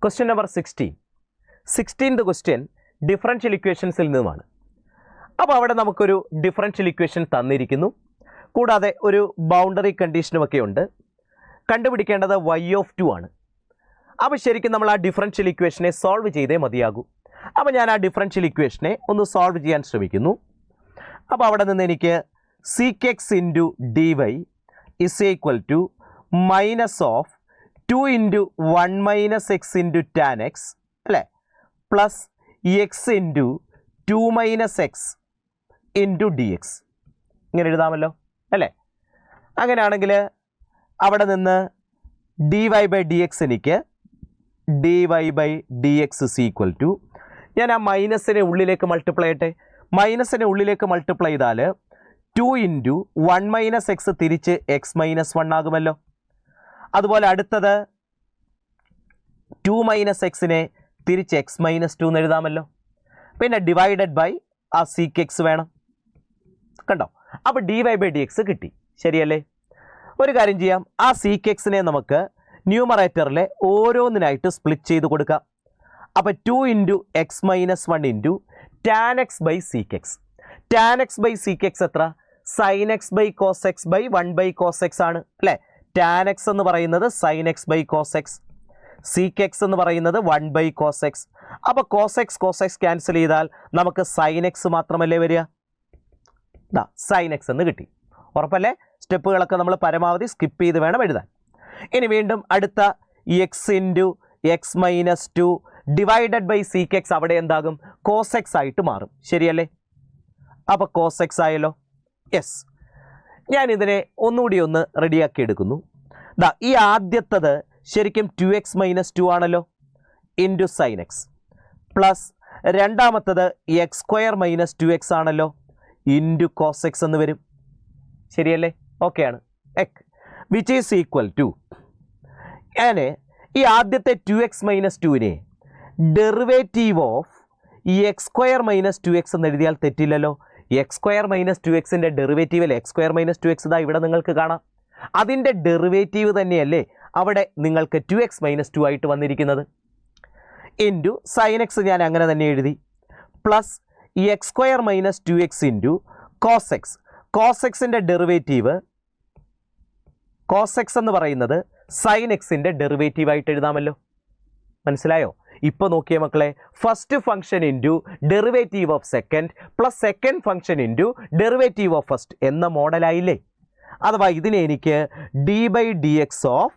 Question number 16th question differential ഇക്വേഷൻസിൽ നിന്നുമാണ്. അപ്പോൾ അവിടെ നമുക്കൊരു ഡിഫറൻഷ്യൽ ഇക്വേഷൻ തന്നിരിക്കുന്നു, കൂടാതെ ഒരു ബൗണ്ടറി കണ്ടീഷനുമൊക്കെ ഉണ്ട്. കണ്ടുപിടിക്കേണ്ടത് y(2) ആണ്. അപ്പോൾ ശരിക്കും നമ്മൾ ആ ഡിഫറൻഷ്യൽ ഇക്വേഷനെ സോൾവ് ചെയ്തേ മതിയാകൂ. അപ്പോൾ ഞാൻ ആ ഡിഫറൻഷ്യൽ ഇക്വേഷനെ ഒന്ന് സോൾവ് ചെയ്യാൻ ശ്രമിക്കുന്നു. അപ്പോൾ അവിടെ നിന്ന് എനിക്ക് sec x × dy is equal to minus of 2 × 1 - x × tan x അല്ലേ, പ്ലസ് x × 2 - x × dx ഇങ്ങനെ എഴുതാമല്ലോ അല്ലേ. അങ്ങനെയാണെങ്കിൽ അവിടെ നിന്ന് dy/dx എനിക്ക് dy/dx is equal to, ഞാൻ ആ മൈനസിനെ ഉള്ളിലേക്ക് മൾട്ടിപ്ലൈ ചെയ്യട്ടെ. മൈനസിനെ ഉള്ളിലേക്ക് മൾട്ടിപ്ലൈ ചെയ്താൽ 2 × 1 - x തിരിച്ച് x - 1 ആകുമല്ലോ. അതുപോലെ അടുത്തത് 2 - x തിരിച്ച് x - 2 എന്ന് എഴുതാമല്ലോ. പിന്നെ ഡിവൈഡഡ് ബൈ ആ sec x വേണം, കണ്ടോ. അപ്പോൾ dy/dx കിട്ടി, ശരിയല്ലേ. ഒരു കാര്യം ചെയ്യാം, ആ sec x നമുക്ക് ന്യൂമറേറ്ററിലെ ഓരോന്നിനായിട്ട് സ്പ്ലിറ്റ് ചെയ്ത് കൊടുക്കാം. അപ്പോൾ 2 × x - 1 × tan x/sec x. tan x/sec x എത്ര? sin x/cos x/1/cos x ആണ് അല്ലേ. tan x എന്ന് പറയുന്നത് sin x/cos x, sec x എന്ന് പറയുന്നത് 1/cos x. അപ്പോൾ cos x ക്യാൻസൽ ചെയ്താൽ നമുക്ക് sin x മാത്രമല്ലേ വരിക. sin x എന്ന് കിട്ടി, ഉറപ്പല്ലേ. സ്റ്റെപ്പുകളൊക്കെ നമ്മൾ പരമാവധി സ്കിപ്പ് ചെയ്ത് വേണം എഴുതാൻ. ഇനി വീണ്ടും അടുത്ത x × x - 2 divided by sec x അവിടെ എന്താകും? cos x ആയിട്ട് മാറും, ശരിയല്ലേ. അപ്പോൾ cos x ആയല്ലോ. യെസ്, ഞാൻ ഇതിനെ ഒന്നുകൂടി ഒന്ന് റെഡിയാക്കി എടുക്കുന്നു. ഈ ആദ്യത്തത് ശരിക്കും 2x - 2 ആണല്ലോ, ഇൻറ്റു sin x, പ്ലസ് രണ്ടാമത്തത് x² - 2x ആണല്ലോ, ഇൻറ്റു cos x എന്ന് വരും, ശരിയല്ലേ. ഓക്കെ ആണ്. വിച്ച് ഈസ് ഈക്വൽ ടു, ഞാൻ ഈ ആദ്യത്തെ 2x - 2നെ derivative of x² - 2x എന്ന് എഴുതിയാൽ തെറ്റില്ലല്ലോ. x² - 2xൻ്റെ ഡെറിവേറ്റീവ് x² - 2x ഇതാ ഇവിടെ നിങ്ങൾക്ക് കാണാം. അതിൻ്റെ ഡെറിവേറ്റീവ് തന്നെയല്ലേ അവിടെ നിങ്ങൾക്ക് 2x - 2 ആയിട്ട് വന്നിരിക്കുന്നത്. ഇൻറ്റു sin x ഞാൻ അങ്ങനെ തന്നെ എഴുതി, plus x² - 2x into cos x. cos xൻ്റെ ഡെറിവേറ്റീവ്, cos x എന്ന് പറയുന്നത് sin xൻ്റെ ഡെറിവേറ്റീവ് ആയിട്ട് എഴുതാമല്ലോ, മനസ്സിലായോ. ഇപ്പോൾ നോക്കിയ മക്കളെ, first function into derivative of second plus second function into derivative of first എന്ന മോഡലായില്ലേ. അഥവാ ഇതിനെ എനിക്ക് d/dx ഓഫ്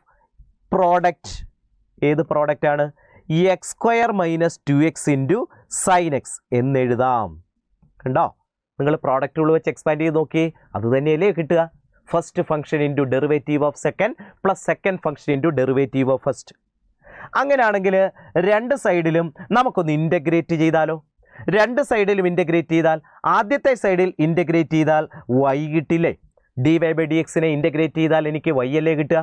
പ്രോഡക്റ്റ്, ഏത് പ്രോഡക്റ്റാണ്? x² - 2x into sin x എന്നെഴുതാം. കണ്ടോ, നിങ്ങൾ പ്രോഡക്റ്റ് റൂൾ വെച്ച് എക്സ്പാൻഡ് ചെയ്ത് നോക്കി, അത് തന്നെയല്ലേ കിട്ടുക. First function into derivative of second plus second function into derivative of first. അങ്ങനെയാണെങ്കിൽ രണ്ട് സൈഡിലും നമുക്കൊന്ന് ഇൻ്റഗ്രേറ്റ് ചെയ്താലോ. രണ്ട് സൈഡിലും ഇൻ്റഗ്രേറ്റ് ചെയ്താൽ ആദ്യത്തെ സൈഡിൽ ഇൻ്റഗ്രേറ്റ് ചെയ്താൽ y കിട്ടില്ലേ. dy/dxനെ ഇൻ്റഗ്രേറ്റ് ചെയ്താൽ എനിക്ക് y അല്ലേ കിട്ടുക.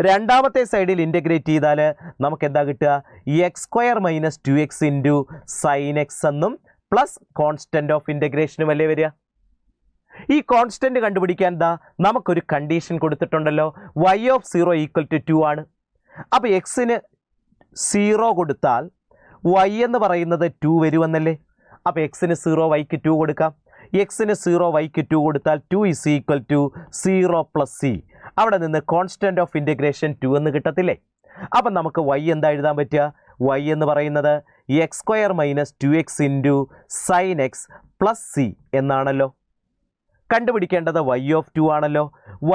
രണ്ടാമത്തെ സൈഡിൽ ഇൻ്റഗ്രേറ്റ് ചെയ്താൽ നമുക്ക് എന്താ കിട്ടുക? x² - 2x into sin x എന്നും പ്ലസ് കോൺസ്റ്റൻ്റ് ഓഫ് ഇൻ്റഗ്രേഷനും അല്ലേ വരിക. ഈ കോൺസ്റ്റൻ്റ് കണ്ടുപിടിക്കാൻ എന്താ നമുക്കൊരു കണ്ടീഷൻ കൊടുത്തിട്ടുണ്ടല്ലോ, y(0) = 2 ആണ്. അപ്പോൾ എക്സിന് 0 കൊടുത്താൽ y എന്ന് പറയുന്നത് 2 വരുമെന്നല്ലേ. അപ്പോൾ എക്സിന് 0 yക്ക് 2 കൊടുക്കാം. എക്സിന് 0 yക്ക് 2 കൊടുത്താൽ 2 = 0 + c. അവിടെ നിന്ന് കോൺസ്റ്റൻ്റ് ഓഫ് ഇൻ്റഗ്രേഷൻ 2 എന്ന് കിട്ടത്തില്ലേ. അപ്പം നമുക്ക് y എന്താ എഴുതാൻ പറ്റുക? y എന്ന് പറയുന്നത് x² - 2x into sin x plus c എന്നാണല്ലോ. കണ്ടുപിടിക്കേണ്ടത് y(2) ആണല്ലോ.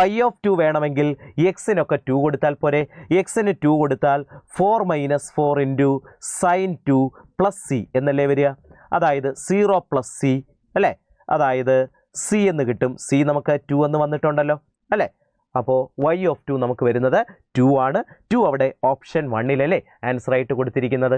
y(2) വേണമെങ്കിൽ എക്സിനൊക്കെ 2 കൊടുത്താൽ പോരെ. എക്സിന് 2 കൊടുത്താൽ 4 - 4 ഇൻറ്റു sin 2 പ്ലസ് c എന്നല്ലേ വരിക. അതായത് 0 + c അല്ലേ, അതായത് c എന്ന് കിട്ടും. c നമുക്ക് 2 എന്ന് വന്നിട്ടുണ്ടല്ലോ അല്ലേ. അപ്പോൾ y(2) നമുക്ക് വരുന്നത് 2 ആണ്. 2 അവിടെ ഓപ്ഷൻ 1 ആൻസർ ആയിട്ട് കൊടുത്തിരിക്കുന്നത്.